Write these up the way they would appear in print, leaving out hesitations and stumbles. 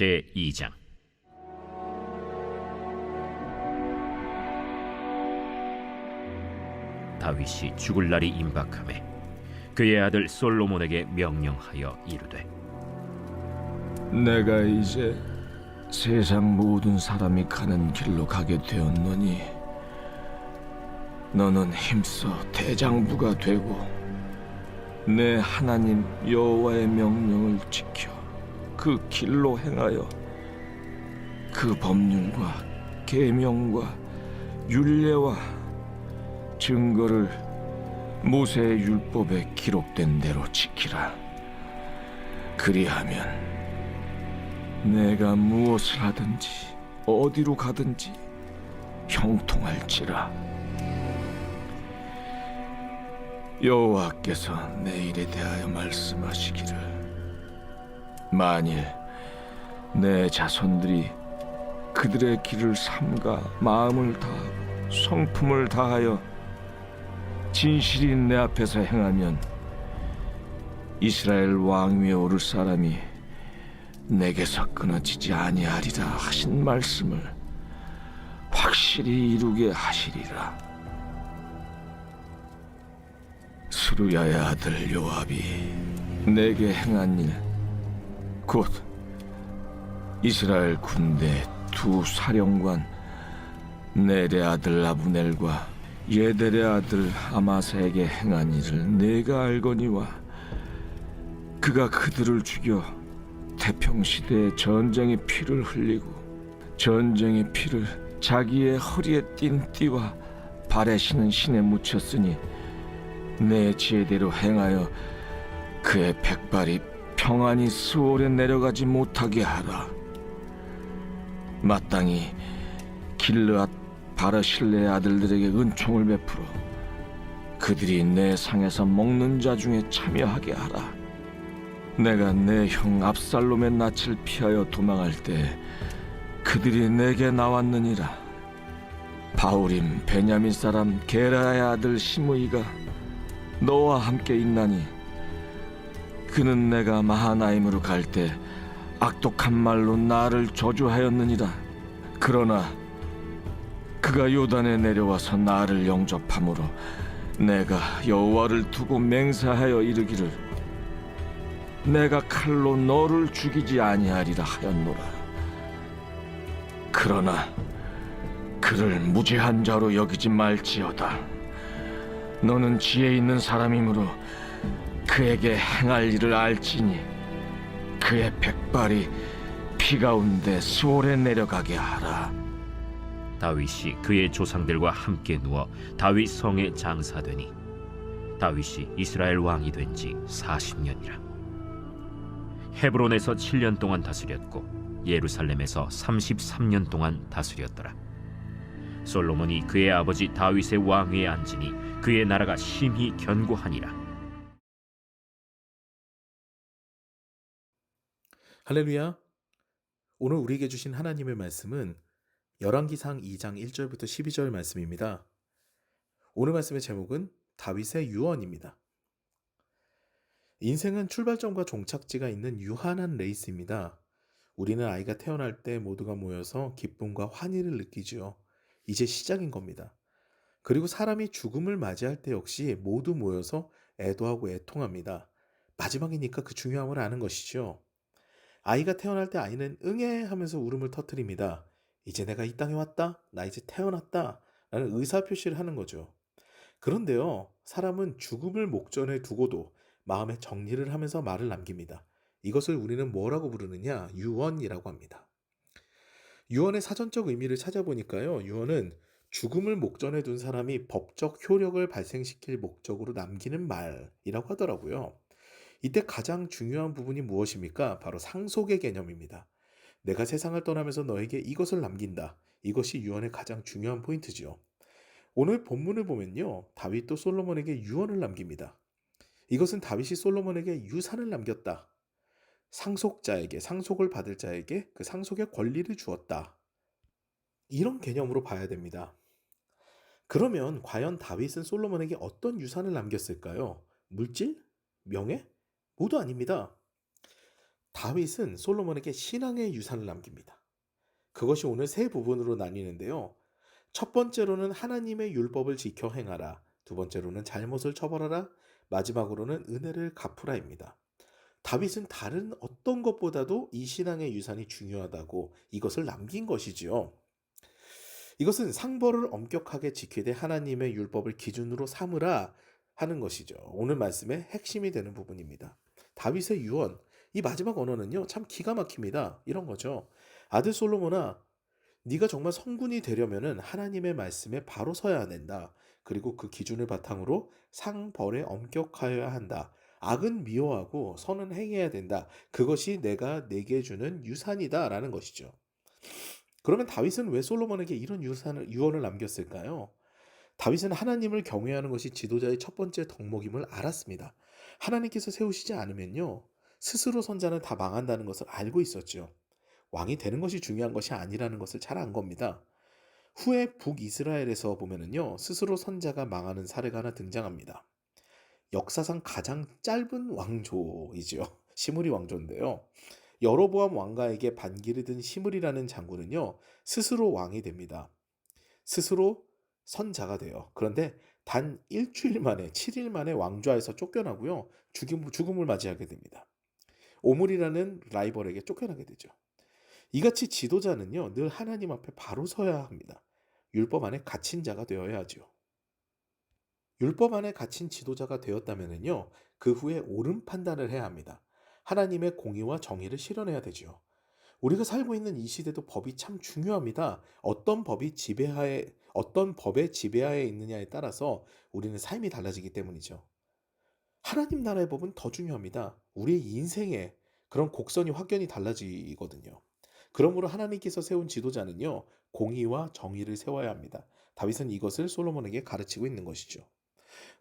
제2장. 다윗이 죽을 날이 임박하매 그의 아들 솔로몬에게 명령하여 이르되, 내가 이제 세상 모든 사람이 가는 길로 가게 되었노니 너는 힘써 대장부가 되고 내 하나님 여호와의 명령을 지켜 그 길로 행하여 그 법률과 계명과 율례와 증거를 모세의 율법에 기록된 대로 지키라. 그리하면 내가 무엇을 하든지 어디로 가든지 형통할지라. 여호와께서 내 일에 대하여 말씀하시기를, 만일 내 자손들이 그들의 길을 삼가 마음을 다하고 성품을 다하여 진실이 내 앞에서 행하면 이스라엘 왕 위에 오를 사람이 내게서 끊어지지 아니하리라 하신 말씀을 확실히 이루게 하시리라. 스루야의 아들 요압이 내게 행한 일, 곧 이스라엘 군대 두 사령관 넬의 아들 아브넬과 예델의 아들 아마사에게 행한 일을 내가 알거니와, 그가 그들을 죽여 태평시대에 전쟁의 피를 흘리고 전쟁의 피를 자기의 허리에 띤 띠와 발에 신은 신에 묻혔으니 내 지혜대로 행하여 그의 백발이 평안히 스올에 내려가지 못하게 하라. 마땅히 길르앗 바르실레의 아들들에게 은총을 베풀어 그들이 내 상에서 먹는 자 중에 참여하게 하라. 내가 내 형 압살롬의 낯을 피하여 도망할 때 그들이 내게 나왔느니라. 바울임 베냐민 사람 게라의 아들 시므이가 너와 함께 있나니, 그는 내가 마하나임으로 갈 때 악독한 말로 나를 저주하였느니라. 그러나 그가 요단에 내려와서 나를 영접함으로 내가 여호와를 두고 맹세하여 이르기를, 내가 칼로 너를 죽이지 아니하리라 하였노라. 그러나 그를 무죄한 자로 여기지 말지어다. 너는 지혜 있는 사람이므로 그에게 행할 일을 알지니 그의 백발이 피 가운데 수월에 내려가게 하라. 다윗이 그의 조상들과 함께 누워 다윗 성에 장사되니 다윗이 이스라엘 왕이 된 지 40년이라. 헤브론에서 7년 동안 다스렸고 예루살렘에서 33년 동안 다스렸더라. 솔로몬이 그의 아버지 다윗의 왕위에 앉으니 그의 나라가 심히 견고하니라. 할렐루야. 오늘 우리에게 주신 하나님의 말씀은 열왕기상 2장 1절부터 12절 말씀입니다. 오늘 말씀의 제목은 다윗의 유언입니다. 인생은 출발점과 종착지가 있는 유한한 레이스입니다. 우리는 아이가 태어날 때 모두가 모여서 기쁨과 환희를 느끼지요. 이제 시작인 겁니다. 그리고 사람이 죽음을 맞이할 때 역시 모두 모여서 애도하고 애통합니다. 마지막이니까 그 중요함을 아는 것이죠. 아이가 태어날 때 아이는 응애 하면서 울음을 터뜨립니다. 이제 내가 이 땅에 왔다, 나 이제 태어났다 라는 의사표시를 하는 거죠. 그런데요, 사람은 죽음을 목전에 두고도 마음의 정리를 하면서 말을 남깁니다. 이것을 우리는 뭐라고 부르느냐? 유언이라고 합니다. 유언의 사전적 의미를 찾아보니까요, 유언은 죽음을 목전에 둔 사람이 법적 효력을 발생시킬 목적으로 남기는 말이라고 하더라고요. 이때 가장 중요한 부분이 무엇입니까? 바로 상속의 개념입니다. 내가 세상을 떠나면서 너에게 이것을 남긴다. 이것이 유언의 가장 중요한 포인트지요. 오늘 본문을 보면요, 다윗도 솔로몬에게 유언을 남깁니다. 이것은 다윗이 솔로몬에게 유산을 남겼다. 상속자에게, 상속을 받을 자에게 그 상속의 권리를 주었다. 이런 개념으로 봐야 됩니다. 그러면 과연 다윗은 솔로몬에게 어떤 유산을 남겼을까요? 물질? 명예? 모두 아닙니다. 다윗은 솔로몬에게 신앙의 유산을 남깁니다. 그것이 오늘 세 부분으로 나뉘는데요. 첫 번째로는 하나님의 율법을 지켜 행하라. 두 번째로는 잘못을 처벌하라. 마지막으로는 은혜를 갚으라입니다. 다윗은 다른 어떤 것보다도 이 신앙의 유산이 중요하다고 이것을 남긴 것이지요. 이것은 상벌을 엄격하게 지키되 하나님의 율법을 기준으로 삼으라 하는 것이죠. 오늘 말씀의 핵심이 되는 부분입니다. 다윗의 유언, 이 마지막 언어는요, 참 기가 막힙니다. 이런 거죠. 아들 솔로몬아, 네가 정말 성군이 되려면은 하나님의 말씀에 바로 서야 된다. 그리고 그 기준을 바탕으로 상벌에 엄격하여야 한다. 악은 미워하고 선은 행해야 된다. 그것이 내가 내게 주는 유산이다라는 것이죠. 그러면 다윗은 왜 솔로몬에게 이런 유언을 남겼을까요? 다윗은 하나님을 경외하는 것이 지도자의 첫 번째 덕목임을 알았습니다. 하나님께서 세우시지 않으면요, 스스로 선자는 다 망한다는 것을 알고 있었죠. 왕이 되는 것이 중요한 것이 아니라는 것을 잘 안 겁니다. 후에 북이스라엘에서 보면은요, 스스로 선자가 망하는 사례가 하나 등장합니다. 역사상 가장 짧은 왕조이지요. 시므리 왕조인데요. 여로보암 왕가에게 반기를 든 시므리라는 장군은요, 스스로 왕이 됩니다. 스스로 선자가 돼요. 그런데 단 일주일 만에, 7일 만에 왕좌에서 쫓겨나고요, 죽음을 맞이하게 됩니다. 오므리라는 라이벌에게 쫓겨나게 되죠. 이같이 지도자는요, 늘 하나님 앞에 바로 서야 합니다. 율법 안에 갇힌 자가 되어야 하죠. 율법 안에 갇힌 지도자가 되었다면요, 그 후에 옳은 판단을 해야 합니다. 하나님의 공의와 정의를 실현해야 되죠. 우리가 살고 있는 이 시대도 법이 참 중요합니다. 어떤 법의 지배하에 있느냐에 따라서 우리는 삶이 달라지기 때문이죠. 하나님 나라의 법은 더 중요합니다. 우리의 인생에 그런 곡선이 확연히 달라지거든요. 그러므로 하나님께서 세운 지도자는요, 공의와 정의를 세워야 합니다. 다윗은 이것을 솔로몬에게 가르치고 있는 것이죠.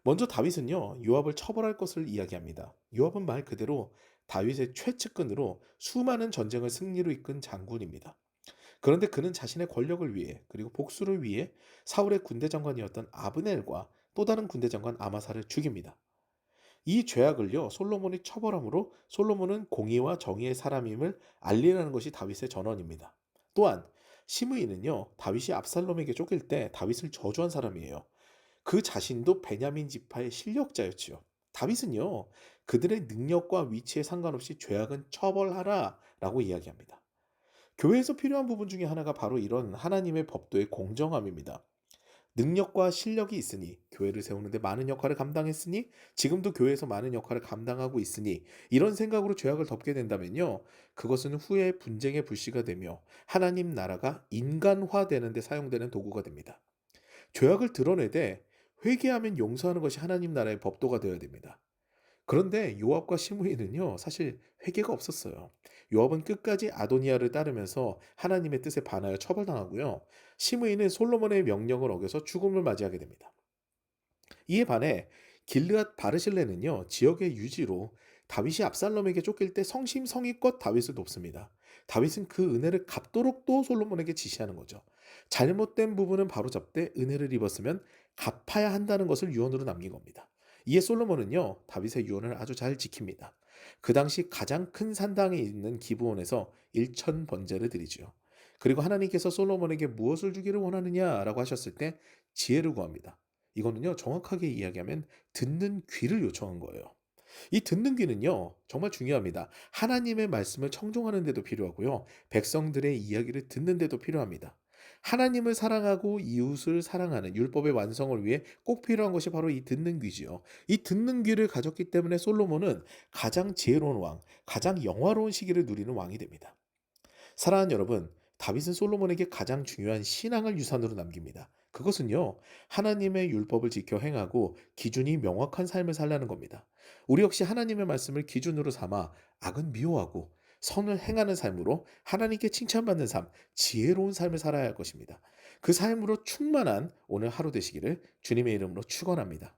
먼저 다윗은요, 요압을 처벌할 것을 이야기합니다. 요압은 말 그대로 다윗의 최측근으로 수많은 전쟁을 승리로 이끈 장군입니다. 그런데 그는 자신의 권력을 위해, 그리고 복수를 위해 사울의 군대 장관이었던 아브넬과 또 다른 군대 장관 아마사를 죽입니다. 이 죄악을요, 솔로몬이 처벌함으로 솔로몬은 공의와 정의의 사람임을 알리라는 것이 다윗의 전언입니다. 또한 시므이는요, 다윗이 압살롬에게 쫓길 때 다윗을 저주한 사람이에요. 그 자신도 베냐민 지파의 실력자였지요. 다윗은요, 그들의 능력과 위치에 상관없이 죄악은 처벌하라라고 이야기합니다. 교회에서 필요한 부분 중에 하나가 바로 이런 하나님의 법도의 공정함입니다. 능력과 실력이 있으니, 교회를 세우는데 많은 역할을 감당했으니, 지금도 교회에서 많은 역할을 감당하고 있으니, 이런 생각으로 죄악을 덮게 된다면요, 그것은 후에 분쟁의 불씨가 되며 하나님 나라가 인간화되는 데 사용되는 도구가 됩니다. 죄악을 드러내되 회개하면 용서하는 것이 하나님 나라의 법도가 되어야 됩니다. 그런데 요압과 시므이는요, 사실 회개가 없었어요. 요압은 끝까지 아도니아를 따르면서 하나님의 뜻에 반하여 처벌당하고요. 시므이는 솔로몬의 명령을 어겨서 죽음을 맞이하게 됩니다. 이에 반해 길르앗 바르실레는요, 지역의 유지로 다윗이 압살롬에게 쫓길 때 성심성의껏 다윗을 돕습니다. 다윗은 그 은혜를 갚도록 또 솔로몬에게 지시하는 거죠. 잘못된 부분은 바로잡되 은혜를 입었으면 갚아야 한다는 것을 유언으로 남긴 겁니다. 이에 솔로몬은요, 다윗의 유언을 아주 잘 지킵니다. 그 당시 가장 큰 산당에 있는 기브온에서 1,000번제를 드리죠. 그리고 하나님께서 솔로몬에게 무엇을 주기를 원하느냐라고 하셨을 때 지혜를 구합니다. 이거는요, 정확하게 이야기하면 듣는 귀를 요청한 거예요. 이 듣는 귀는요, 정말 중요합니다. 하나님의 말씀을 청종하는 데도 필요하고요, 백성들의 이야기를 듣는 데도 필요합니다. 하나님을 사랑하고 이웃을 사랑하는 율법의 완성을 위해 꼭 필요한 것이 바로 이 듣는 귀지요. 이 듣는 귀를 가졌기 때문에 솔로몬은 가장 지혜로운 왕, 가장 영화로운 시기를 누리는 왕이 됩니다. 사랑하는 여러분, 다윗은 솔로몬에게 가장 중요한 신앙을 유산으로 남깁니다. 그것은요, 하나님의 율법을 지켜 행하고 기준이 명확한 삶을 살라는 겁니다. 우리 역시 하나님의 말씀을 기준으로 삼아 악은 미워하고 선을 행하는 삶으로 하나님께 칭찬받는 삶, 지혜로운 삶을 살아야 할 것입니다. 그 삶으로 충만한 오늘 하루 되시기를 주님의 이름으로 축원합니다.